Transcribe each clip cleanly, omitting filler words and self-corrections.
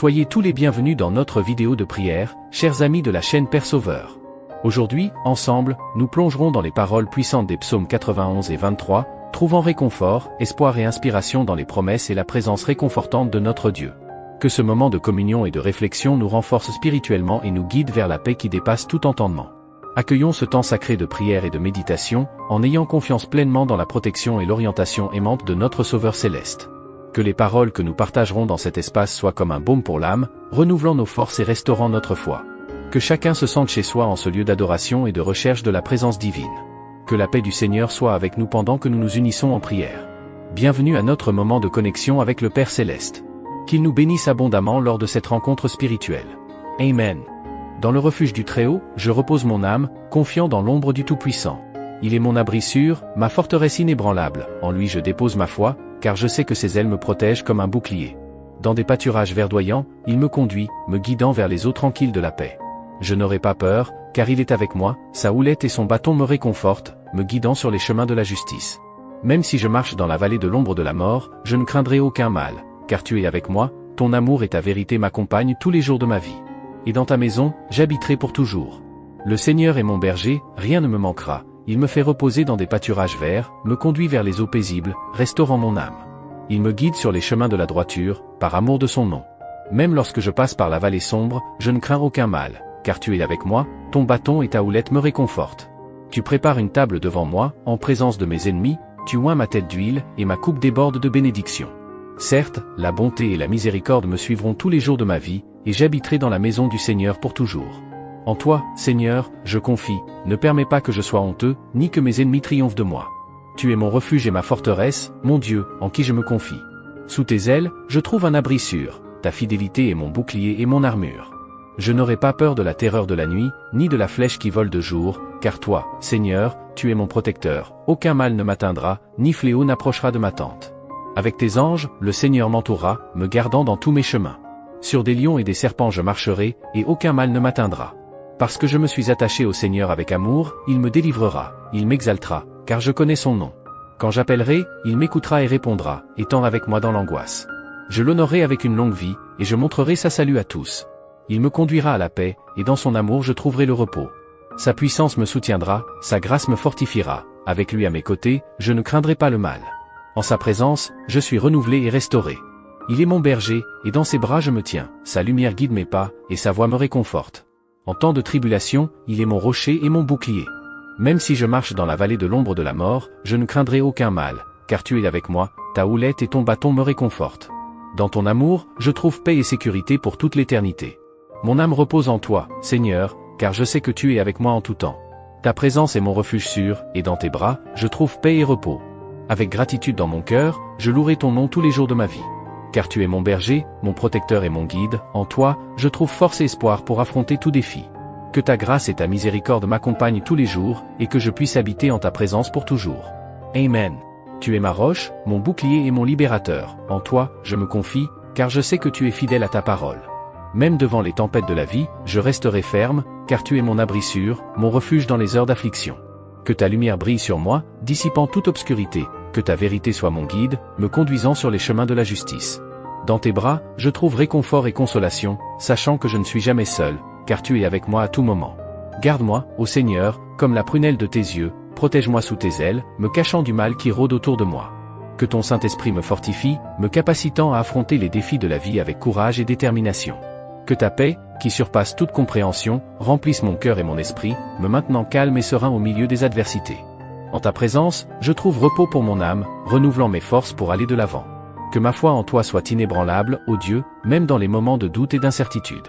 Soyez tous les bienvenus dans notre vidéo de prière, chers amis de la chaîne Père Sauveur. Aujourd'hui, ensemble, nous plongerons dans les paroles puissantes des psaumes 91 et 23, trouvant réconfort, espoir et inspiration dans les promesses et la présence réconfortante de notre Dieu. Que ce moment de communion et de réflexion nous renforce spirituellement et nous guide vers la paix qui dépasse tout entendement. Accueillons ce temps sacré de prière et de méditation, en ayant confiance pleinement dans la protection et l'orientation aimante de notre Sauveur céleste. Que les paroles que nous partagerons dans cet espace soient comme un baume pour l'âme, renouvelant nos forces et restaurant notre foi. Que chacun se sente chez soi en ce lieu d'adoration et de recherche de la présence divine. Que la paix du Seigneur soit avec nous pendant que nous nous unissons en prière. Bienvenue à notre moment de connexion avec le Père Céleste. Qu'il nous bénisse abondamment lors de cette rencontre spirituelle. Amen. Dans le refuge du Très-Haut, je repose mon âme, confiant dans l'ombre du Tout-Puissant. Il est mon abri sûr, ma forteresse inébranlable, en lui je dépose ma foi, car je sais que ses ailes me protègent comme un bouclier. Dans des pâturages verdoyants, il me conduit, me guidant vers les eaux tranquilles de la paix. Je n'aurai pas peur, car il est avec moi, sa houlette et son bâton me réconfortent, me guidant sur les chemins de la justice. Même si je marche dans la vallée de l'ombre de la mort, je ne craindrai aucun mal, car tu es avec moi, ton amour et ta vérité m'accompagnent tous les jours de ma vie. Et dans ta maison, j'habiterai pour toujours. Le Seigneur est mon berger, rien ne me manquera. Il me fait reposer dans des pâturages verts, me conduit vers les eaux paisibles, restaurant mon âme. Il me guide sur les chemins de la droiture, par amour de son nom. Même lorsque je passe par la vallée sombre, je ne crains aucun mal, car tu es avec moi, ton bâton et ta houlette me réconfortent. Tu prépares une table devant moi, en présence de mes ennemis, tu oins ma tête d'huile, et ma coupe déborde de bénédictions. Certes, la bonté et la miséricorde me suivront tous les jours de ma vie, et j'habiterai dans la maison du Seigneur pour toujours. En toi, Seigneur, je confie, ne permets pas que je sois honteux, ni que mes ennemis triomphent de moi. Tu es mon refuge et ma forteresse, mon Dieu, en qui je me confie. Sous tes ailes, je trouve un abri sûr, ta fidélité est mon bouclier et mon armure. Je n'aurai pas peur de la terreur de la nuit, ni de la flèche qui vole de jour, car toi, Seigneur, tu es mon protecteur, aucun mal ne m'atteindra, ni fléau n'approchera de ma tente. Avec tes anges, le Seigneur m'entourera, me gardant dans tous mes chemins. Sur des lions et des serpents je marcherai, et aucun mal ne m'atteindra. Parce que je me suis attaché au Seigneur avec amour, il me délivrera, il m'exaltera, car je connais son nom. Quand j'appellerai, il m'écoutera et répondra, étant avec moi dans l'angoisse. Je l'honorerai avec une longue vie, et je montrerai sa salut à tous. Il me conduira à la paix, et dans son amour je trouverai le repos. Sa puissance me soutiendra, sa grâce me fortifiera, avec lui à mes côtés, je ne craindrai pas le mal. En sa présence, je suis renouvelé et restauré. Il est mon berger, et dans ses bras je me tiens, sa lumière guide mes pas, et sa voix me réconforte. En temps de tribulation, il est mon rocher et mon bouclier. Même si je marche dans la vallée de l'ombre de la mort, je ne craindrai aucun mal, car tu es avec moi, ta houlette et ton bâton me réconfortent. Dans ton amour, je trouve paix et sécurité pour toute l'éternité. Mon âme repose en toi, Seigneur, car je sais que tu es avec moi en tout temps. Ta présence est mon refuge sûr, et dans tes bras, je trouve paix et repos. Avec gratitude dans mon cœur, je louerai ton nom tous les jours de ma vie. Car tu es mon berger, mon protecteur et mon guide, en toi, je trouve force et espoir pour affronter tout défi. Que ta grâce et ta miséricorde m'accompagnent tous les jours, et que je puisse habiter en ta présence pour toujours. Amen. Tu es ma roche, mon bouclier et mon libérateur, en toi, je me confie, car je sais que tu es fidèle à ta parole. Même devant les tempêtes de la vie, je resterai ferme, car tu es mon abri sûr, mon refuge dans les heures d'affliction. Que ta lumière brille sur moi, dissipant toute obscurité, que ta vérité soit mon guide, me conduisant sur les chemins de la justice. Dans tes bras, je trouve réconfort et consolation, sachant que je ne suis jamais seul, car tu es avec moi à tout moment. Garde-moi, ô Seigneur, comme la prunelle de tes yeux, protège-moi sous tes ailes, me cachant du mal qui rôde autour de moi. Que ton Saint-Esprit me fortifie, me capacitant à affronter les défis de la vie avec courage et détermination. Que ta paix, qui surpasse toute compréhension, remplisse mon cœur et mon esprit, me maintenant calme et serein au milieu des adversités. En ta présence, je trouve repos pour mon âme, renouvelant mes forces pour aller de l'avant. Que ma foi en toi soit inébranlable, ô Dieu, même dans les moments de doute et d'incertitude.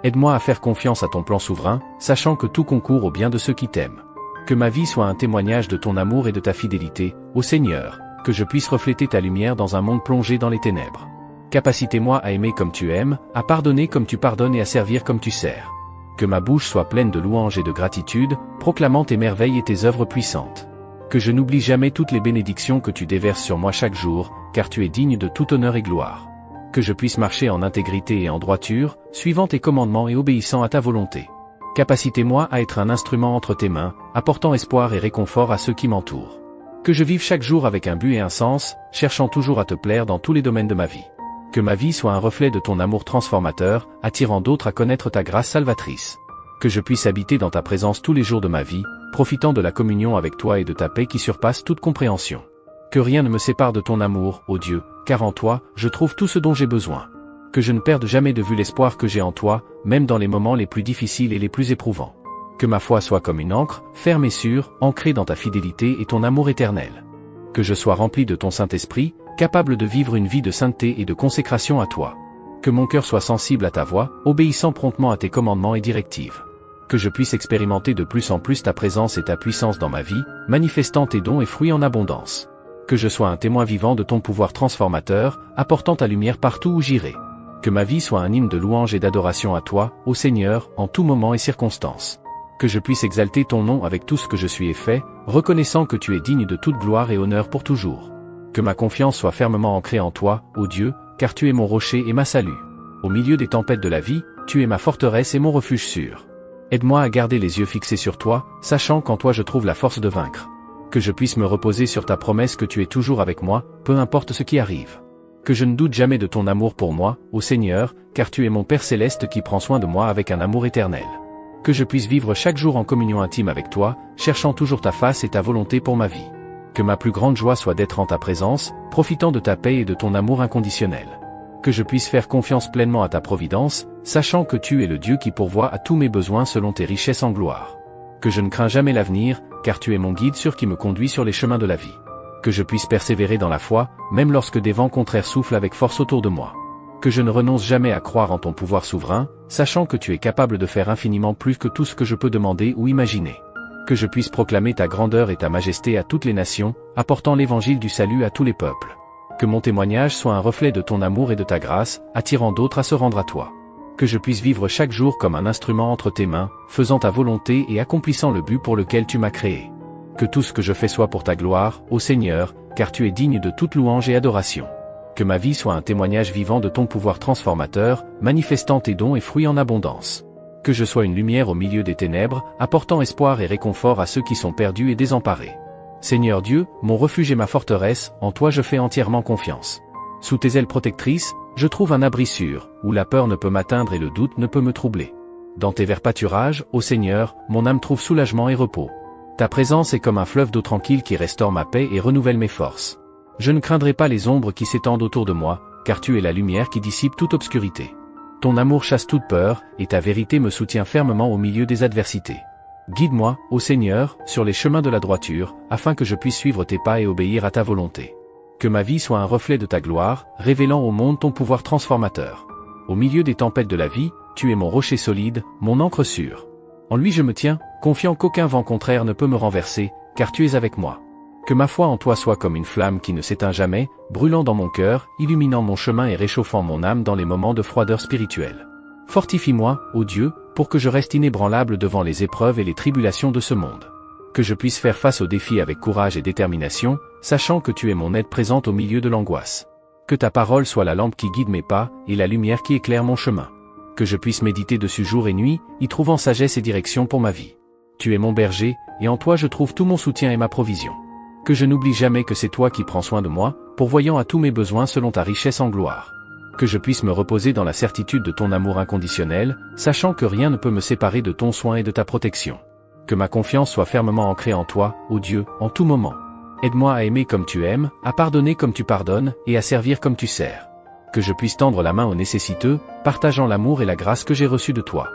Aide-moi à faire confiance à ton plan souverain, sachant que tout concourt au bien de ceux qui t'aiment. Que ma vie soit un témoignage de ton amour et de ta fidélité, ô Seigneur, que je puisse refléter ta lumière dans un monde plongé dans les ténèbres. Capacite-moi à aimer comme tu aimes, à pardonner comme tu pardonnes et à servir comme tu sers. Que ma bouche soit pleine de louanges et de gratitude, proclamant tes merveilles et tes œuvres puissantes. Que je n'oublie jamais toutes les bénédictions que tu déverses sur moi chaque jour, car tu es digne de tout honneur et gloire. Que je puisse marcher en intégrité et en droiture, suivant tes commandements et obéissant à ta volonté. Capacite-moi à être un instrument entre tes mains, apportant espoir et réconfort à ceux qui m'entourent. Que je vive chaque jour avec un but et un sens, cherchant toujours à te plaire dans tous les domaines de ma vie. Que ma vie soit un reflet de ton amour transformateur, attirant d'autres à connaître ta grâce salvatrice. Que je puisse habiter dans ta présence tous les jours de ma vie, profitant de la communion avec toi et de ta paix qui surpasse toute compréhension. Que rien ne me sépare de ton amour, ô Dieu, car en toi, je trouve tout ce dont j'ai besoin. Que je ne perde jamais de vue l'espoir que j'ai en toi, même dans les moments les plus difficiles et les plus éprouvants. Que ma foi soit comme une ancre, ferme et sûre, ancrée dans ta fidélité et ton amour éternel. Que je sois rempli de ton Saint-Esprit, capable de vivre une vie de sainteté et de consécration à toi. Que mon cœur soit sensible à ta voix, obéissant promptement à tes commandements et directives. Que je puisse expérimenter de plus en plus ta présence et ta puissance dans ma vie, manifestant tes dons et fruits en abondance. Que je sois un témoin vivant de ton pouvoir transformateur, apportant ta lumière partout où j'irai. Que ma vie soit un hymne de louange et d'adoration à toi, ô Seigneur, en tout moment et circonstance. Que je puisse exalter ton nom avec tout ce que je suis et fais, reconnaissant que tu es digne de toute gloire et honneur pour toujours. Que ma confiance soit fermement ancrée en toi, ô Dieu, car tu es mon rocher et ma salut. Au milieu des tempêtes de la vie, tu es ma forteresse et mon refuge sûr. Aide-moi à garder les yeux fixés sur toi, sachant qu'en toi je trouve la force de vaincre. Que je puisse me reposer sur ta promesse que tu es toujours avec moi, peu importe ce qui arrive. Que je ne doute jamais de ton amour pour moi, ô Seigneur, car tu es mon Père céleste qui prend soin de moi avec un amour éternel. Que je puisse vivre chaque jour en communion intime avec toi, cherchant toujours ta face et ta volonté pour ma vie. Que ma plus grande joie soit d'être en ta présence, profitant de ta paix et de ton amour inconditionnel. Que je puisse faire confiance pleinement à ta providence, sachant que tu es le Dieu qui pourvoit à tous mes besoins selon tes richesses en gloire. Que je ne crains jamais l'avenir, car tu es mon guide sûr qui me conduit sur les chemins de la vie. Que je puisse persévérer dans la foi, même lorsque des vents contraires soufflent avec force autour de moi. Que je ne renonce jamais à croire en ton pouvoir souverain, sachant que tu es capable de faire infiniment plus que tout ce que je peux demander ou imaginer. Que je puisse proclamer ta grandeur et ta majesté à toutes les nations, apportant l'évangile du salut à tous les peuples. Que mon témoignage soit un reflet de ton amour et de ta grâce, attirant d'autres à se rendre à toi. Que je puisse vivre chaque jour comme un instrument entre tes mains, faisant ta volonté et accomplissant le but pour lequel tu m'as créé. Que tout ce que je fais soit pour ta gloire, ô Seigneur, car tu es digne de toute louange et adoration. Que ma vie soit un témoignage vivant de ton pouvoir transformateur, manifestant tes dons et fruits en abondance. Que je sois une lumière au milieu des ténèbres, apportant espoir et réconfort à ceux qui sont perdus et désemparés. Seigneur Dieu, mon refuge et ma forteresse, en toi je fais entièrement confiance. Sous tes ailes protectrices, je trouve un abri sûr, où la peur ne peut m'atteindre et le doute ne peut me troubler. Dans tes verts pâturages, ô Seigneur, mon âme trouve soulagement et repos. Ta présence est comme un fleuve d'eau tranquille qui restaure ma paix et renouvelle mes forces. Je ne craindrai pas les ombres qui s'étendent autour de moi, car tu es la lumière qui dissipe toute obscurité. Ton amour chasse toute peur, et ta vérité me soutient fermement au milieu des adversités. Guide-moi, ô Seigneur, sur les chemins de la droiture, afin que je puisse suivre tes pas et obéir à ta volonté. Que ma vie soit un reflet de ta gloire, révélant au monde ton pouvoir transformateur. Au milieu des tempêtes de la vie, tu es mon rocher solide, mon ancre sûre. En lui je me tiens, confiant qu'aucun vent contraire ne peut me renverser, car tu es avec moi. Que ma foi en toi soit comme une flamme qui ne s'éteint jamais, brûlant dans mon cœur, illuminant mon chemin et réchauffant mon âme dans les moments de froideur spirituelle. Fortifie-moi, ô Dieu, pour que je reste inébranlable devant les épreuves et les tribulations de ce monde. Que je puisse faire face aux défis avec courage et détermination, sachant que tu es mon aide présente au milieu de l'angoisse. Que ta parole soit la lampe qui guide mes pas, et la lumière qui éclaire mon chemin. Que je puisse méditer dessus jour et nuit, y trouvant sagesse et direction pour ma vie. Tu es mon berger, et en toi je trouve tout mon soutien et ma provision. Que je n'oublie jamais que c'est toi qui prends soin de moi, pourvoyant à tous mes besoins selon ta richesse en gloire. Que je puisse me reposer dans la certitude de ton amour inconditionnel, sachant que rien ne peut me séparer de ton soin et de ta protection. Que ma confiance soit fermement ancrée en toi, ô Dieu, en tout moment. Aide-moi à aimer comme tu aimes, à pardonner comme tu pardonnes, et à servir comme tu sers. Que je puisse tendre la main aux nécessiteux, partageant l'amour et la grâce que j'ai reçus de toi.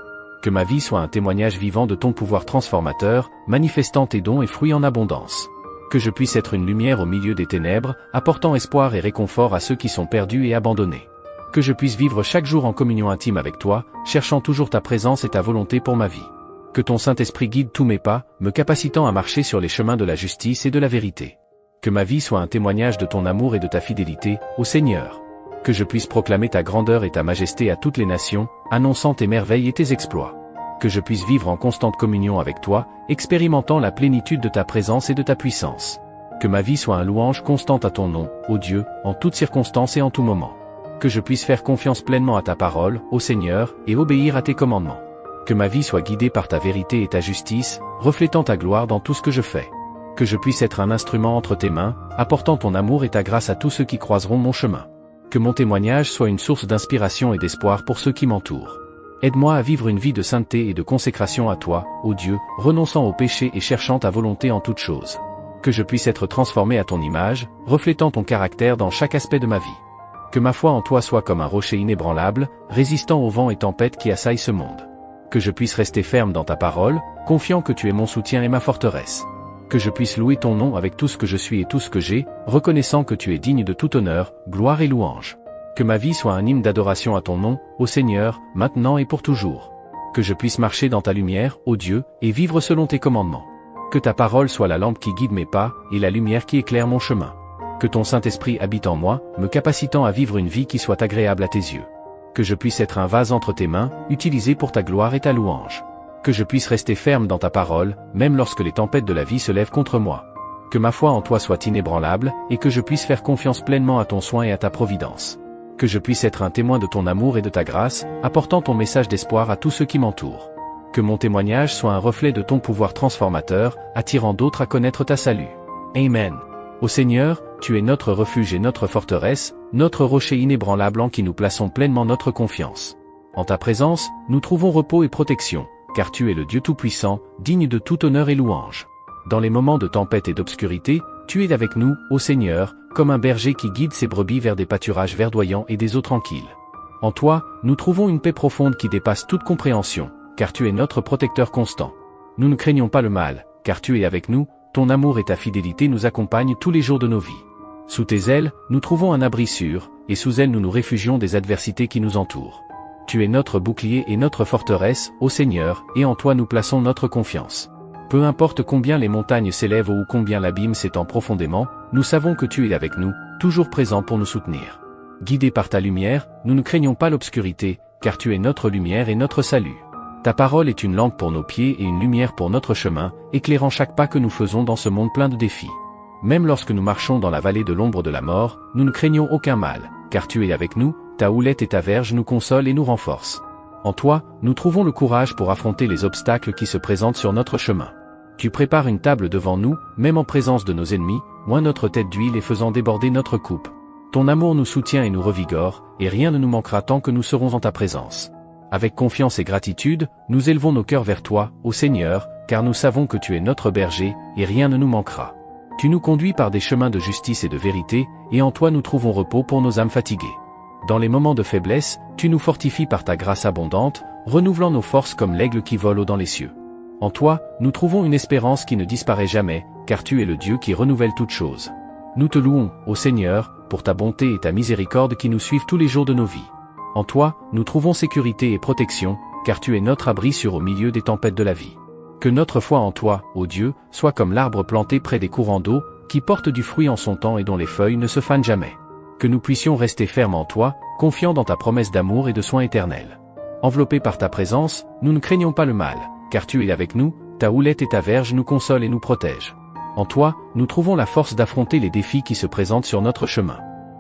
Que ma vie soit un témoignage vivant de ton pouvoir transformateur, manifestant tes dons et fruits en abondance. Que je puisse être une lumière au milieu des ténèbres, apportant espoir et réconfort à ceux qui sont perdus et abandonnés. Que je puisse vivre chaque jour en communion intime avec toi, cherchant toujours ta présence et ta volonté pour ma vie. Que ton Saint-Esprit guide tous mes pas, me capacitant à marcher sur les chemins de la justice et de la vérité. Que ma vie soit un témoignage de ton amour et de ta fidélité, ô Seigneur. Que je puisse proclamer ta grandeur et ta majesté à toutes les nations, annonçant tes merveilles et tes exploits. Que je puisse vivre en constante communion avec toi, expérimentant la plénitude de ta présence et de ta puissance. Que ma vie soit un louange constante à ton nom, ô Dieu, en toutes circonstances et en tout moment. Que je puisse faire confiance pleinement à ta parole, ô Seigneur, et obéir à tes commandements. Que ma vie soit guidée par ta vérité et ta justice, reflétant ta gloire dans tout ce que je fais. Que je puisse être un instrument entre tes mains, apportant ton amour et ta grâce à tous ceux qui croiseront mon chemin. Que mon témoignage soit une source d'inspiration et d'espoir pour ceux qui m'entourent. Aide-moi à vivre une vie de sainteté et de consécration à toi, ô Dieu, renonçant au péché et cherchant ta volonté en toutes choses. Que je puisse être transformé à ton image, reflétant ton caractère dans chaque aspect de ma vie. Que ma foi en toi soit comme un rocher inébranlable, résistant aux vents et tempêtes qui assaillent ce monde. Que je puisse rester ferme dans ta parole, confiant que tu es mon soutien et ma forteresse. Que je puisse louer ton nom avec tout ce que je suis et tout ce que j'ai, reconnaissant que tu es digne de tout honneur, gloire et louange. Que ma vie soit un hymne d'adoration à ton nom, ô Seigneur, maintenant et pour toujours. Que je puisse marcher dans ta lumière, ô Dieu, et vivre selon tes commandements. Que ta parole soit la lampe qui guide mes pas, et la lumière qui éclaire mon chemin. Que ton Saint-Esprit habite en moi, me capacitant à vivre une vie qui soit agréable à tes yeux. Que je puisse être un vase entre tes mains, utilisé pour ta gloire et ta louange. Que je puisse rester ferme dans ta parole, même lorsque les tempêtes de la vie se lèvent contre moi. Que ma foi en toi soit inébranlable, et que je puisse faire confiance pleinement à ton soin et à ta providence. Que je puisse être un témoin de ton amour et de ta grâce, apportant ton message d'espoir à tous ceux qui m'entourent. Que mon témoignage soit un reflet de ton pouvoir transformateur, attirant d'autres à connaître ta salut. Amen. Ô Seigneur, tu es notre refuge et notre forteresse, notre rocher inébranlable en qui nous plaçons pleinement notre confiance. En ta présence, nous trouvons repos et protection, car tu es le Dieu Tout-Puissant, digne de tout honneur et louange. Dans les moments de tempête et d'obscurité, tu es avec nous, ô Seigneur, comme un berger qui guide ses brebis vers des pâturages verdoyants et des eaux tranquilles. En toi, nous trouvons une paix profonde qui dépasse toute compréhension, car tu es notre protecteur constant. Nous ne craignons pas le mal, car tu es avec nous, ton amour et ta fidélité nous accompagnent tous les jours de nos vies. Sous tes ailes, nous trouvons un abri sûr, et sous elles nous nous réfugions des adversités qui nous entourent. Tu es notre bouclier et notre forteresse, ô Seigneur, et en toi nous plaçons notre confiance. Peu importe combien les montagnes s'élèvent ou combien l'abîme s'étend profondément, nous savons que tu es avec nous, toujours présent pour nous soutenir. Guidés par ta lumière, nous ne craignons pas l'obscurité, car tu es notre lumière et notre salut. Ta parole est une lampe pour nos pieds et une lumière pour notre chemin, éclairant chaque pas que nous faisons dans ce monde plein de défis. Même lorsque nous marchons dans la vallée de l'ombre de la mort, nous ne craignons aucun mal, car tu es avec nous, ta houlette et ta verge nous consolent et nous renforcent. En toi, nous trouvons le courage pour affronter les obstacles qui se présentent sur notre chemin. Tu prépares une table devant nous, même en présence de nos ennemis, oins notre tête d'huile et faisant déborder notre coupe. Ton amour nous soutient et nous revigore, et rien ne nous manquera tant que nous serons en ta présence. Avec confiance et gratitude, nous élevons nos cœurs vers toi, ô Seigneur, car nous savons que tu es notre berger, et rien ne nous manquera. Tu nous conduis par des chemins de justice et de vérité, et en toi nous trouvons repos pour nos âmes fatiguées. Dans les moments de faiblesse, tu nous fortifies par ta grâce abondante, renouvelant nos forces comme l'aigle qui vole dans les cieux. En toi, nous trouvons une espérance qui ne disparaît jamais, car tu es le Dieu qui renouvelle toutes choses. Nous te louons, ô Seigneur, pour ta bonté et ta miséricorde qui nous suivent tous les jours de nos vies. En toi, nous trouvons sécurité et protection, car tu es notre abri sûr au milieu des tempêtes de la vie. Que notre foi en toi, ô Dieu, soit comme l'arbre planté près des courants d'eau, qui porte du fruit en son temps et dont les feuilles ne se fanent jamais. Que nous puissions rester fermes en toi, confiants dans ta promesse d'amour et de soins éternels. Enveloppés par ta présence, nous ne craignons pas le mal, car tu es avec nous, ta houlette et ta verge nous consolent et nous protègent. En toi, nous trouvons la force d'affronter les défis qui se présentent sur notre chemin.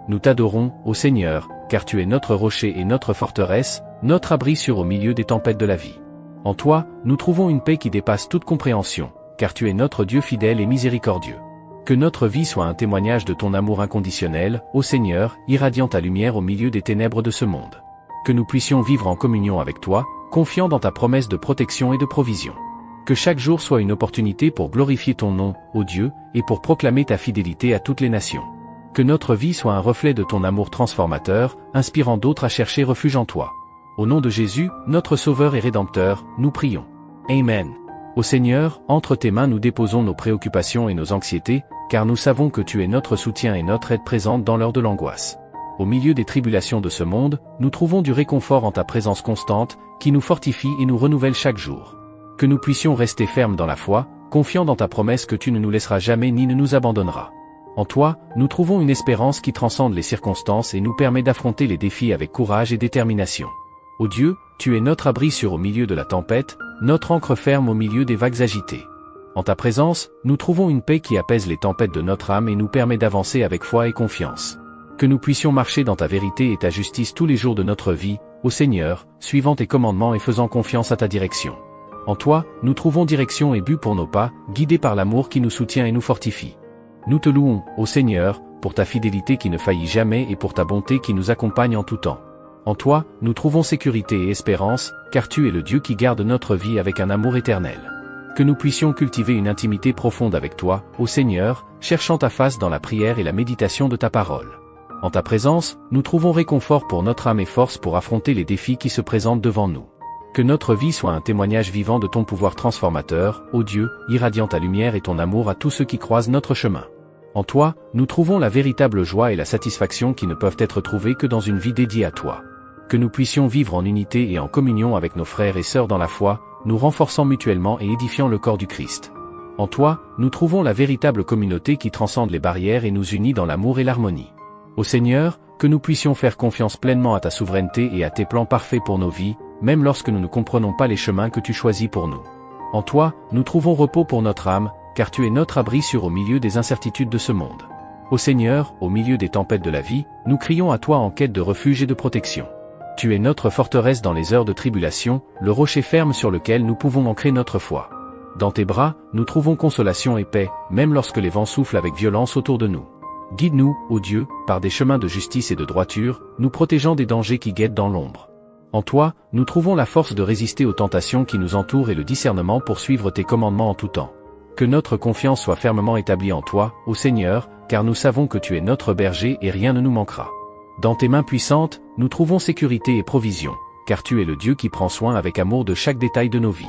Nous t'adorons, ô Seigneur, car tu es notre rocher et notre forteresse, notre abri sûr au milieu des tempêtes de la vie. En toi, nous trouvons une paix qui dépasse toute compréhension, car tu es notre Dieu fidèle et miséricordieux. Que notre vie soit un témoignage de ton amour inconditionnel, ô Seigneur, irradiant ta lumière au milieu des ténèbres de ce monde. Que nous puissions vivre en communion avec toi, confiants dans ta promesse de protection et de provision. Que chaque jour soit une opportunité pour glorifier ton nom, ô Dieu, et pour proclamer ta fidélité à toutes les nations. Que notre vie soit un reflet de ton amour transformateur, inspirant d'autres à chercher refuge en toi. Au nom de Jésus, notre Sauveur et Rédempteur, nous prions. Amen. Ô Seigneur, entre tes mains nous déposons nos préoccupations et nos anxiétés, car nous savons que tu es notre soutien et notre aide présente dans l'heure de l'angoisse. Au milieu des tribulations de ce monde, nous trouvons du réconfort en ta présence constante, qui nous fortifie et nous renouvelle chaque jour. Que nous puissions rester fermes dans la foi, confiants dans ta promesse que tu ne nous laisseras jamais ni ne nous abandonneras. En toi, nous trouvons une espérance qui transcende les circonstances et nous permet d'affronter les défis avec courage et détermination. Ô Dieu, tu es notre abri sûr au milieu de la tempête, notre ancre ferme au milieu des vagues agitées. En ta présence, nous trouvons une paix qui apaise les tempêtes de notre âme et nous permet d'avancer avec foi et confiance. Que nous puissions marcher dans ta vérité et ta justice tous les jours de notre vie, ô Seigneur, suivant tes commandements et faisant confiance à ta direction. En toi, nous trouvons direction et but pour nos pas, guidés par l'amour qui nous soutient et nous fortifie. Nous te louons, ô Seigneur, pour ta fidélité qui ne faillit jamais et pour ta bonté qui nous accompagne en tout temps. En toi, nous trouvons sécurité et espérance, car tu es le Dieu qui garde notre vie avec un amour éternel. Que nous puissions cultiver une intimité profonde avec toi, ô Seigneur, cherchant ta face dans la prière et la méditation de ta parole. En ta présence, nous trouvons réconfort pour notre âme et force pour affronter les défis qui se présentent devant nous. Que notre vie soit un témoignage vivant de ton pouvoir transformateur, ô Dieu, irradiant ta lumière et ton amour à tous ceux qui croisent notre chemin. En toi, nous trouvons la véritable joie et la satisfaction qui ne peuvent être trouvées que dans une vie dédiée à toi. Que nous puissions vivre en unité et en communion avec nos frères et sœurs dans la foi, nous renforçant mutuellement et édifiant le corps du Christ. En toi, nous trouvons la véritable communauté qui transcende les barrières et nous unit dans l'amour et l'harmonie. Ô Seigneur, que nous puissions faire confiance pleinement à ta souveraineté et à tes plans parfaits pour nos vies, même lorsque nous ne comprenons pas les chemins que tu choisis pour nous. En toi, nous trouvons repos pour notre âme, car tu es notre abri sûr au milieu des incertitudes de ce monde. Ô Seigneur, au milieu des tempêtes de la vie, nous crions à toi en quête de refuge et de protection. Tu es notre forteresse dans les heures de tribulation, le rocher ferme sur lequel nous pouvons ancrer notre foi. Dans tes bras, nous trouvons consolation et paix, même lorsque les vents soufflent avec violence autour de nous. Guide-nous, ô Dieu, par des chemins de justice et de droiture, nous protégeant des dangers qui guettent dans l'ombre. En toi, nous trouvons la force de résister aux tentations qui nous entourent et le discernement pour suivre tes commandements en tout temps. Que notre confiance soit fermement établie en toi, ô Seigneur, car nous savons que tu es notre berger et rien ne nous manquera. Dans tes mains puissantes, nous trouvons sécurité et provision, car tu es le Dieu qui prend soin avec amour de chaque détail de nos vies.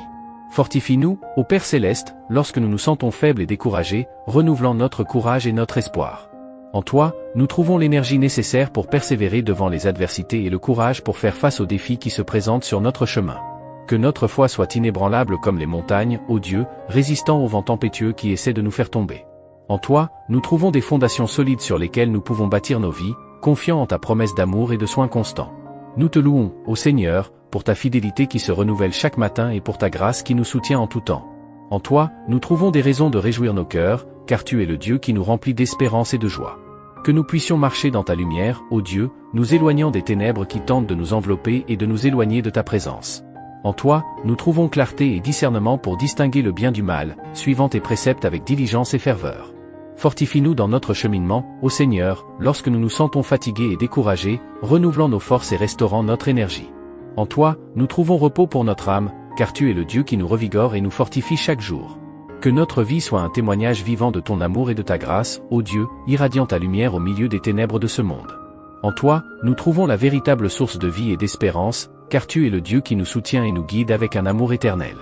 Fortifie-nous, ô Père Céleste, lorsque nous nous sentons faibles et découragés, renouvelant notre courage et notre espoir. En toi, nous trouvons l'énergie nécessaire pour persévérer devant les adversités et le courage pour faire face aux défis qui se présentent sur notre chemin. Que notre foi soit inébranlable comme les montagnes, ô Dieu, résistant aux vents tempétueux qui essaient de nous faire tomber. En toi, nous trouvons des fondations solides sur lesquelles nous pouvons bâtir nos vies, confiants en ta promesse d'amour et de soins constants. Nous te louons, ô Seigneur, pour ta fidélité qui se renouvelle chaque matin et pour ta grâce qui nous soutient en tout temps. En toi, nous trouvons des raisons de réjouir nos cœurs, car tu es le Dieu qui nous remplit d'espérance et de joie. Que nous puissions marcher dans ta lumière, ô Dieu, nous éloignant des ténèbres qui tentent de nous envelopper et de nous éloigner de ta présence. En toi, nous trouvons clarté et discernement pour distinguer le bien du mal, suivant tes préceptes avec diligence et ferveur. Fortifie-nous dans notre cheminement, ô Seigneur, lorsque nous nous sentons fatigués et découragés, renouvelant nos forces et restaurant notre énergie. En toi, nous trouvons repos pour notre âme, car tu es le Dieu qui nous revigore et nous fortifie chaque jour. Que notre vie soit un témoignage vivant de ton amour et de ta grâce, ô Dieu, irradiant ta lumière au milieu des ténèbres de ce monde. En toi, nous trouvons la véritable source de vie et d'espérance, car tu es le Dieu qui nous soutient et nous guide avec un amour éternel.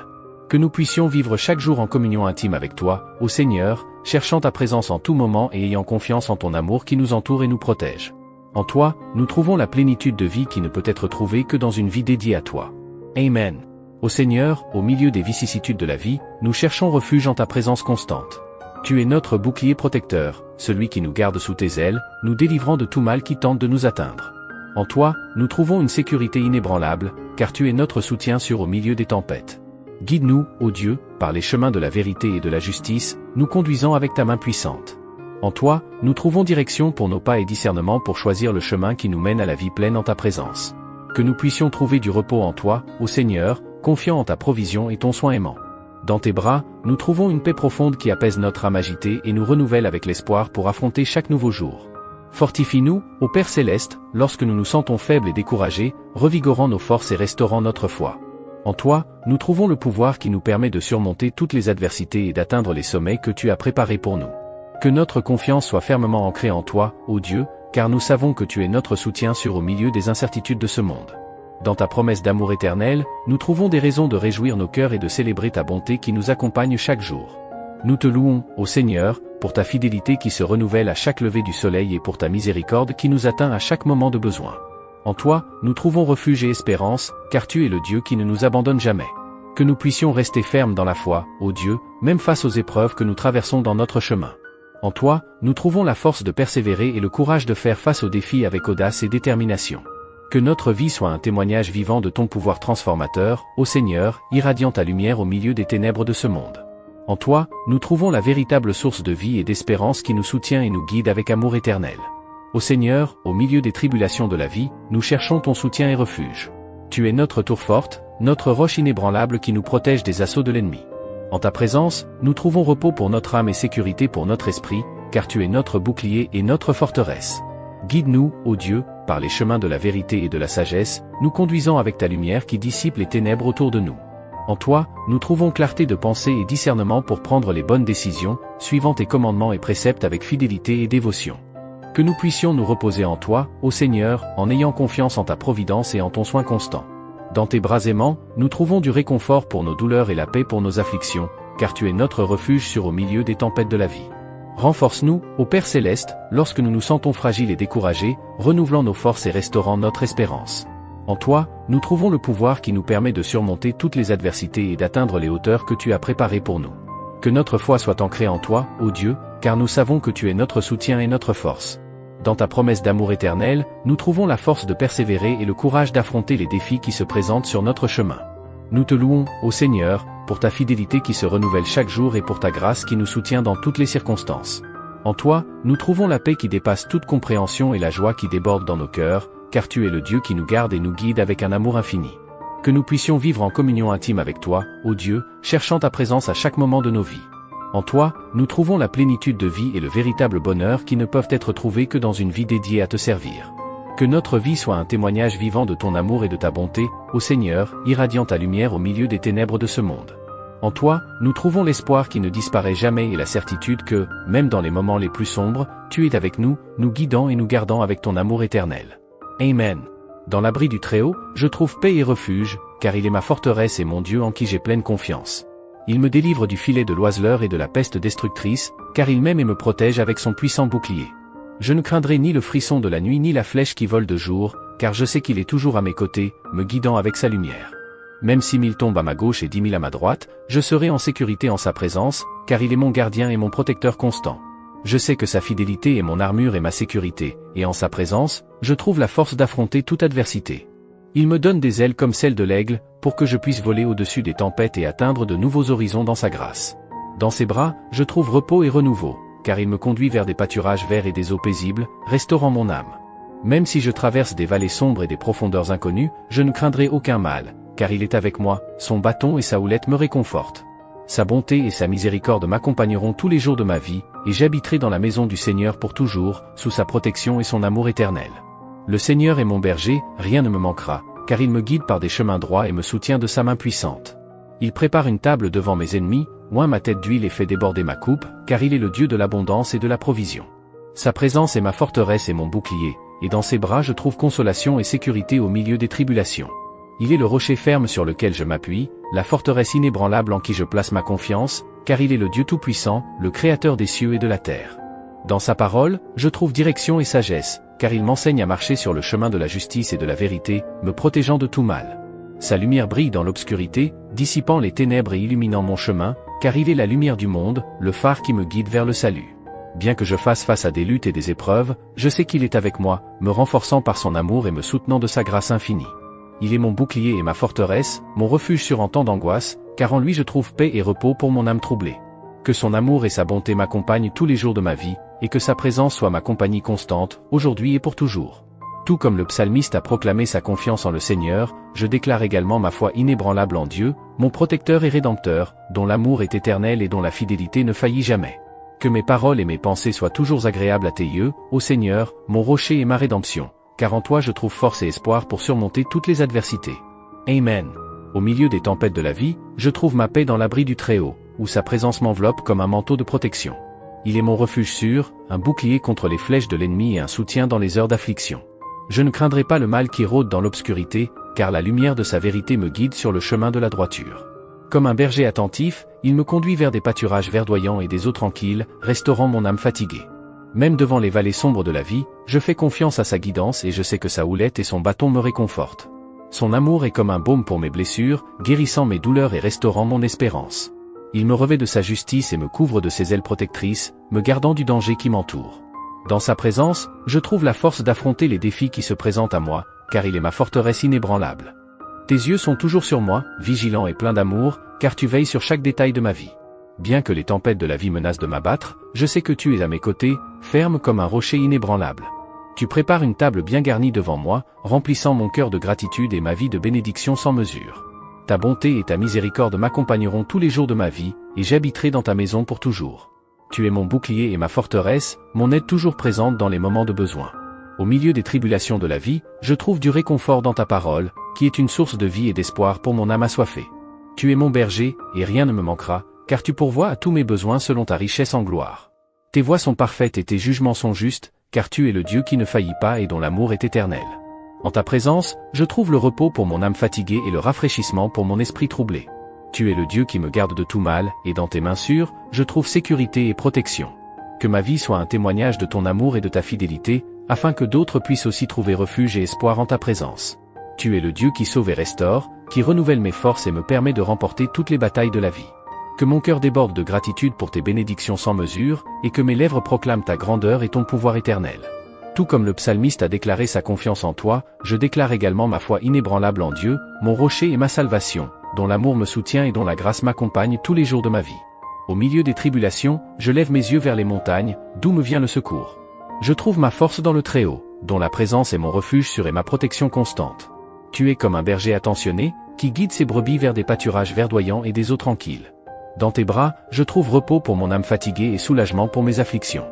Que nous puissions vivre chaque jour en communion intime avec toi, ô Seigneur, cherchant ta présence en tout moment et ayant confiance en ton amour qui nous entoure et nous protège. En toi, nous trouvons la plénitude de vie qui ne peut être trouvée que dans une vie dédiée à toi. Amen. Ô Seigneur, au milieu des vicissitudes de la vie, nous cherchons refuge en ta présence constante. Tu es notre bouclier protecteur, celui qui nous garde sous tes ailes, nous délivrant de tout mal qui tente de nous atteindre. En toi, nous trouvons une sécurité inébranlable, car tu es notre soutien sûr au milieu des tempêtes. Guide-nous, ô Dieu, par les chemins de la vérité et de la justice, nous conduisant avec ta main puissante. En toi, nous trouvons direction pour nos pas et discernement pour choisir le chemin qui nous mène à la vie pleine en ta présence. Que nous puissions trouver du repos en toi, ô Seigneur, confiant en ta provision et ton soin aimant. Dans tes bras, nous trouvons une paix profonde qui apaise notre âme agitée et nous renouvelle avec l'espoir pour affronter chaque nouveau jour. Fortifie-nous, ô Père Céleste, lorsque nous nous sentons faibles et découragés, revigorant nos forces et restaurant notre foi. En toi, nous trouvons le pouvoir qui nous permet de surmonter toutes les adversités et d'atteindre les sommets que tu as préparés pour nous. Que notre confiance soit fermement ancrée en toi, ô Dieu, car nous savons que tu es notre soutien sûr au milieu des incertitudes de ce monde. Dans ta promesse d'amour éternel, nous trouvons des raisons de réjouir nos cœurs et de célébrer ta bonté qui nous accompagne chaque jour. Nous te louons, ô Seigneur, pour ta fidélité qui se renouvelle à chaque lever du soleil et pour ta miséricorde qui nous atteint à chaque moment de besoin. En toi, nous trouvons refuge et espérance, car tu es le Dieu qui ne nous abandonne jamais. Que nous puissions rester fermes dans la foi, ô Dieu, même face aux épreuves que nous traversons dans notre chemin. En toi, nous trouvons la force de persévérer et le courage de faire face aux défis avec audace et détermination. Que notre vie soit un témoignage vivant de ton pouvoir transformateur, ô Seigneur, irradiant ta lumière au milieu des ténèbres de ce monde. En toi, nous trouvons la véritable source de vie et d'espérance qui nous soutient et nous guide avec amour éternel. Ô Seigneur, au milieu des tribulations de la vie, nous cherchons ton soutien et refuge. Tu es notre tour forte, notre roche inébranlable qui nous protège des assauts de l'ennemi. En ta présence, nous trouvons repos pour notre âme et sécurité pour notre esprit, car tu es notre bouclier et notre forteresse. Guide-nous, ô Dieu, par les chemins de la vérité et de la sagesse, nous conduisant avec ta lumière qui dissipe les ténèbres autour de nous. En toi, nous trouvons clarté de pensée et discernement pour prendre les bonnes décisions, suivant tes commandements et préceptes avec fidélité et dévotion. Que nous puissions nous reposer en toi, ô Seigneur, en ayant confiance en ta providence et en ton soin constant. Dans tes bras aimants, nous trouvons du réconfort pour nos douleurs et la paix pour nos afflictions, car tu es notre refuge au milieu des tempêtes de la vie. Renforce-nous, ô Père Céleste, lorsque nous nous sentons fragiles et découragés, renouvelant nos forces et restaurant notre espérance. En toi, nous trouvons le pouvoir qui nous permet de surmonter toutes les adversités et d'atteindre les hauteurs que tu as préparées pour nous. Que notre foi soit ancrée en toi, ô Dieu, car nous savons que tu es notre soutien et notre force. Dans ta promesse d'amour éternel, nous trouvons la force de persévérer et le courage d'affronter les défis qui se présentent sur notre chemin. Nous te louons, ô Seigneur, pour ta fidélité qui se renouvelle chaque jour et pour ta grâce qui nous soutient dans toutes les circonstances. En toi, nous trouvons la paix qui dépasse toute compréhension et la joie qui déborde dans nos cœurs, car tu es le Dieu qui nous garde et nous guide avec un amour infini. Que nous puissions vivre en communion intime avec toi, ô Dieu, cherchant ta présence à chaque moment de nos vies. En toi, nous trouvons la plénitude de vie et le véritable bonheur qui ne peuvent être trouvés que dans une vie dédiée à te servir. Que notre vie soit un témoignage vivant de ton amour et de ta bonté, ô Seigneur, irradiant ta lumière au milieu des ténèbres de ce monde. En toi, nous trouvons l'espoir qui ne disparaît jamais et la certitude que, même dans les moments les plus sombres, tu es avec nous, nous guidant et nous gardant avec ton amour éternel. Amen. Dans l'abri du Très-Haut, je trouve paix et refuge, car il est ma forteresse et mon Dieu en qui j'ai pleine confiance. Il me délivre du filet de l'oiseleur et de la peste destructrice, car il m'aime et me protège avec son puissant bouclier. Je ne craindrai ni le frisson de la nuit ni la flèche qui vole de jour, car je sais qu'il est toujours à mes côtés, me guidant avec sa lumière. Même si 1000 tombent à ma gauche et 10 000 à ma droite, je serai en sécurité en sa présence, car il est mon gardien et mon protecteur constant. Je sais que sa fidélité est mon armure et ma sécurité, et en sa présence, je trouve la force d'affronter toute adversité. Il me donne des ailes comme celles de l'aigle, pour que je puisse voler au-dessus des tempêtes et atteindre de nouveaux horizons dans sa grâce. Dans ses bras, je trouve repos et renouveau, car il me conduit vers des pâturages verts et des eaux paisibles, restaurant mon âme. Même si je traverse des vallées sombres et des profondeurs inconnues, je ne craindrai aucun mal, car il est avec moi, son bâton et sa houlette me réconfortent. Sa bonté et sa miséricorde m'accompagneront tous les jours de ma vie, et j'habiterai dans la maison du Seigneur pour toujours, sous sa protection et son amour éternel. Le Seigneur est mon berger, rien ne me manquera, car il me guide par des chemins droits et me soutient de sa main puissante. Il prépare une table devant mes ennemis, oint ma tête d'huile et fait déborder ma coupe, car il est le Dieu de l'abondance et de la provision. Sa présence est ma forteresse et mon bouclier, et dans ses bras je trouve consolation et sécurité au milieu des tribulations. Il est le rocher ferme sur lequel je m'appuie, la forteresse inébranlable en qui je place ma confiance, car il est le Dieu tout-puissant, le Créateur des cieux et de la terre. Dans sa parole, je trouve direction et sagesse, car il m'enseigne à marcher sur le chemin de la justice et de la vérité, me protégeant de tout mal. Sa lumière brille dans l'obscurité, dissipant les ténèbres et illuminant mon chemin, car il est la lumière du monde, le phare qui me guide vers le salut. Bien que je fasse face à des luttes et des épreuves, je sais qu'il est avec moi, me renforçant par son amour et me soutenant de sa grâce infinie. Il est mon bouclier et ma forteresse, mon refuge sur en temps d'angoisse, car en lui je trouve paix et repos pour mon âme troublée. Que son amour et sa bonté m'accompagnent tous les jours de ma vie, et que sa présence soit ma compagnie constante, aujourd'hui et pour toujours. Tout comme le psalmiste a proclamé sa confiance en le Seigneur, je déclare également ma foi inébranlable en Dieu, mon protecteur et rédempteur, dont l'amour est éternel et dont la fidélité ne faillit jamais. Que mes paroles et mes pensées soient toujours agréables à tes yeux, ô Seigneur, mon rocher et ma rédemption, car en toi je trouve force et espoir pour surmonter toutes les adversités. Amen. Au milieu des tempêtes de la vie, je trouve ma paix dans l'abri du Très-Haut, où sa présence m'enveloppe comme un manteau de protection. Il est mon refuge sûr, un bouclier contre les flèches de l'ennemi et un soutien dans les heures d'affliction. Je ne craindrai pas le mal qui rôde dans l'obscurité, car la lumière de sa vérité me guide sur le chemin de la droiture. Comme un berger attentif, il me conduit vers des pâturages verdoyants et des eaux tranquilles, restaurant mon âme fatiguée. Même devant les vallées sombres de la vie, je fais confiance à sa guidance et je sais que sa houlette et son bâton me réconfortent. Son amour est comme un baume pour mes blessures, guérissant mes douleurs et restaurant mon espérance. Il me revêt de sa justice et me couvre de ses ailes protectrices, me gardant du danger qui m'entoure. Dans sa présence, je trouve la force d'affronter les défis qui se présentent à moi, car il est ma forteresse inébranlable. Tes yeux sont toujours sur moi, vigilants et pleins d'amour, car tu veilles sur chaque détail de ma vie. Bien que les tempêtes de la vie menacent de m'abattre, je sais que tu es à mes côtés, ferme comme un rocher inébranlable. Tu prépares une table bien garnie devant moi, remplissant mon cœur de gratitude et ma vie de bénédiction sans mesure. Ta bonté et ta miséricorde m'accompagneront tous les jours de ma vie, et j'habiterai dans ta maison pour toujours. Tu es mon bouclier et ma forteresse, mon aide toujours présente dans les moments de besoin. Au milieu des tribulations de la vie, je trouve du réconfort dans ta parole, qui est une source de vie et d'espoir pour mon âme assoiffée. Tu es mon berger, et rien ne me manquera, car tu pourvois à tous mes besoins selon ta richesse en gloire. Tes voies sont parfaites et tes jugements sont justes, car tu es le Dieu qui ne faillit pas et dont l'amour est éternel. En ta présence, je trouve le repos pour mon âme fatiguée et le rafraîchissement pour mon esprit troublé. Tu es le Dieu qui me garde de tout mal, et dans tes mains sûres, je trouve sécurité et protection. Que ma vie soit un témoignage de ton amour et de ta fidélité, afin que d'autres puissent aussi trouver refuge et espoir en ta présence. Tu es le Dieu qui sauve et restaure, qui renouvelle mes forces et me permet de remporter toutes les batailles de la vie. Que mon cœur déborde de gratitude pour tes bénédictions sans mesure, et que mes lèvres proclament ta grandeur et ton pouvoir éternel. Tout comme le psalmiste a déclaré sa confiance en toi, je déclare également ma foi inébranlable en Dieu, mon rocher et ma salvation, dont l'amour me soutient et dont la grâce m'accompagne tous les jours de ma vie. Au milieu des tribulations, je lève mes yeux vers les montagnes, d'où me vient le secours. Je trouve ma force dans le Très-Haut, dont la présence est mon refuge sûr et ma protection constante. Tu es comme un berger attentionné, qui guide ses brebis vers des pâturages verdoyants et des eaux tranquilles. Dans tes bras, je trouve repos pour mon âme fatiguée et soulagement pour mes afflictions.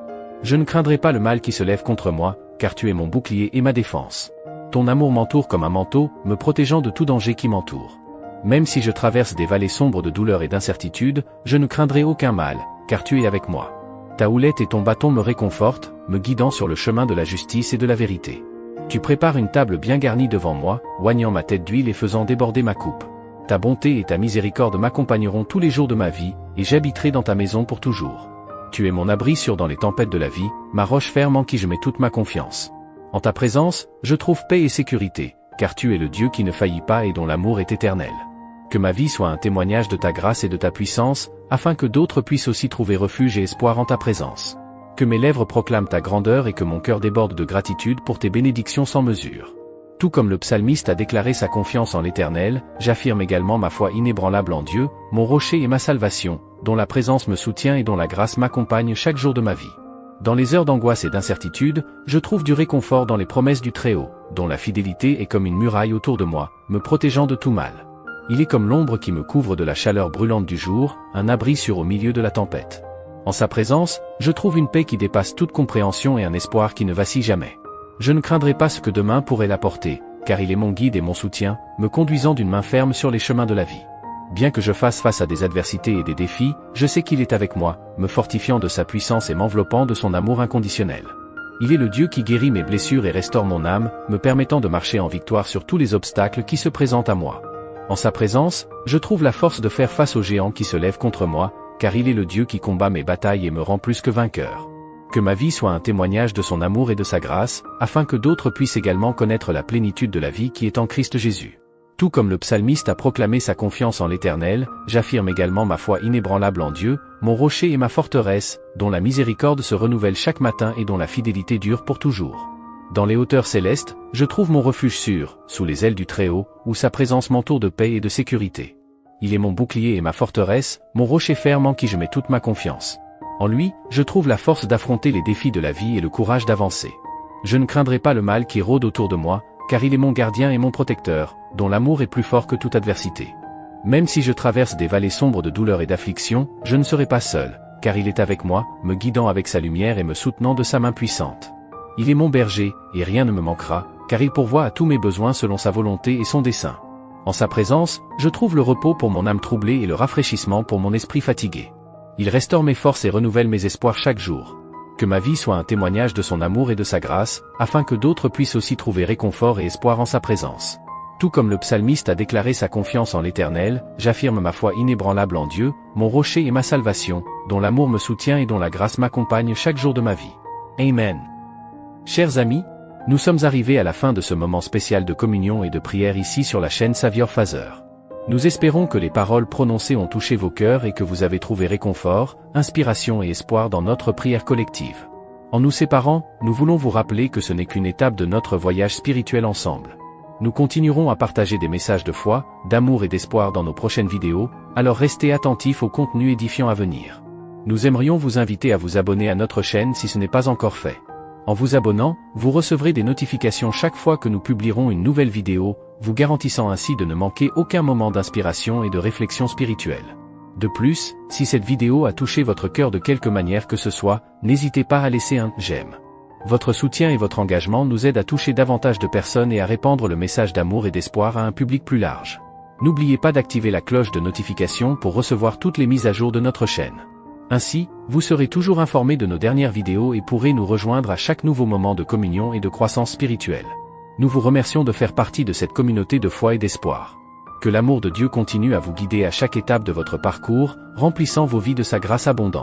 Je ne craindrai pas le mal qui se lève contre moi, car tu es mon bouclier et ma défense. Ton amour m'entoure comme un manteau, me protégeant de tout danger qui m'entoure. Même si je traverse des vallées sombres de douleur et d'incertitude, je ne craindrai aucun mal, car tu es avec moi. Ta houlette et ton bâton me réconfortent, me guidant sur le chemin de la justice et de la vérité. Tu prépares une table bien garnie devant moi, oignant ma tête d'huile et faisant déborder ma coupe. Ta bonté et ta miséricorde m'accompagneront tous les jours de ma vie, et j'habiterai dans ta maison pour toujours. Tu es mon abri sûr dans les tempêtes de la vie, ma roche ferme en qui je mets toute ma confiance. En ta présence, je trouve paix et sécurité, car tu es le Dieu qui ne faillit pas et dont l'amour est éternel. Que ma vie soit un témoignage de ta grâce et de ta puissance, afin que d'autres puissent aussi trouver refuge et espoir en ta présence. Que mes lèvres proclament ta grandeur et que mon cœur déborde de gratitude pour tes bénédictions sans mesure. Tout comme le psalmiste a déclaré sa confiance en l'Éternel, j'affirme également ma foi inébranlable en Dieu, mon rocher et ma salvation, dont la présence me soutient et dont la grâce m'accompagne chaque jour de ma vie. Dans les heures d'angoisse et d'incertitude, je trouve du réconfort dans les promesses du Très-Haut, dont la fidélité est comme une muraille autour de moi, me protégeant de tout mal. Il est comme l'ombre qui me couvre de la chaleur brûlante du jour, un abri sûr au milieu de la tempête. En sa présence, je trouve une paix qui dépasse toute compréhension et un espoir qui ne vacille jamais. Je ne craindrai pas ce que demain pourrait l'apporter, car il est mon guide et mon soutien, me conduisant d'une main ferme sur les chemins de la vie. Bien que je fasse face à des adversités et des défis, je sais qu'il est avec moi, me fortifiant de sa puissance et m'enveloppant de son amour inconditionnel. Il est le Dieu qui guérit mes blessures et restaure mon âme, me permettant de marcher en victoire sur tous les obstacles qui se présentent à moi. En sa présence, je trouve la force de faire face aux géants qui se lèvent contre moi, car il est le Dieu qui combat mes batailles et me rend plus que vainqueur. Que ma vie soit un témoignage de son amour et de sa grâce, afin que d'autres puissent également connaître la plénitude de la vie qui est en Christ Jésus. Tout comme le psalmiste a proclamé sa confiance en l'Éternel, j'affirme également ma foi inébranlable en Dieu, mon rocher et ma forteresse, dont la miséricorde se renouvelle chaque matin et dont la fidélité dure pour toujours. Dans les hauteurs célestes, je trouve mon refuge sûr, sous les ailes du Très-Haut, où sa présence m'entoure de paix et de sécurité. Il est mon bouclier et ma forteresse, mon rocher ferme en qui je mets toute ma confiance. En lui, je trouve la force d'affronter les défis de la vie et le courage d'avancer. Je ne craindrai pas le mal qui rôde autour de moi, car il est mon gardien et mon protecteur, dont l'amour est plus fort que toute adversité. Même si je traverse des vallées sombres de douleur et d'affliction, je ne serai pas seul, car il est avec moi, me guidant avec sa lumière et me soutenant de sa main puissante. Il est mon berger, et rien ne me manquera, car il pourvoit à tous mes besoins selon sa volonté et son dessein. En sa présence, je trouve le repos pour mon âme troublée et le rafraîchissement pour mon esprit fatigué. Il restaure mes forces et renouvelle mes espoirs chaque jour. Que ma vie soit un témoignage de son amour et de sa grâce, afin que d'autres puissent aussi trouver réconfort et espoir en sa présence. Tout comme le psalmiste a déclaré sa confiance en l'Éternel, j'affirme ma foi inébranlable en Dieu, mon rocher et ma salvation, dont l'amour me soutient et dont la grâce m'accompagne chaque jour de ma vie. Amen. Chers amis, nous sommes arrivés à la fin de ce moment spécial de communion et de prière ici sur la chaîne Savior Father. Nous espérons que les paroles prononcées ont touché vos cœurs et que vous avez trouvé réconfort, inspiration et espoir dans notre prière collective. En nous séparant, nous voulons vous rappeler que ce n'est qu'une étape de notre voyage spirituel ensemble. Nous continuerons à partager des messages de foi, d'amour et d'espoir dans nos prochaines vidéos, alors restez attentifs au contenu édifiant à venir. Nous aimerions vous inviter à vous abonner à notre chaîne si ce n'est pas encore fait. En vous abonnant, vous recevrez des notifications chaque fois que nous publierons une nouvelle vidéo, vous garantissant ainsi de ne manquer aucun moment d'inspiration et de réflexion spirituelle. De plus, si cette vidéo a touché votre cœur de quelque manière que ce soit, n'hésitez pas à laisser un « j'aime ». Votre soutien et votre engagement nous aident à toucher davantage de personnes et à répandre le message d'amour et d'espoir à un public plus large. N'oubliez pas d'activer la cloche de notification pour recevoir toutes les mises à jour de notre chaîne. Ainsi, vous serez toujours informé de nos dernières vidéos et pourrez nous rejoindre à chaque nouveau moment de communion et de croissance spirituelle. Nous vous remercions de faire partie de cette communauté de foi et d'espoir. Que l'amour de Dieu continue à vous guider à chaque étape de votre parcours, remplissant vos vies de sa grâce abondante.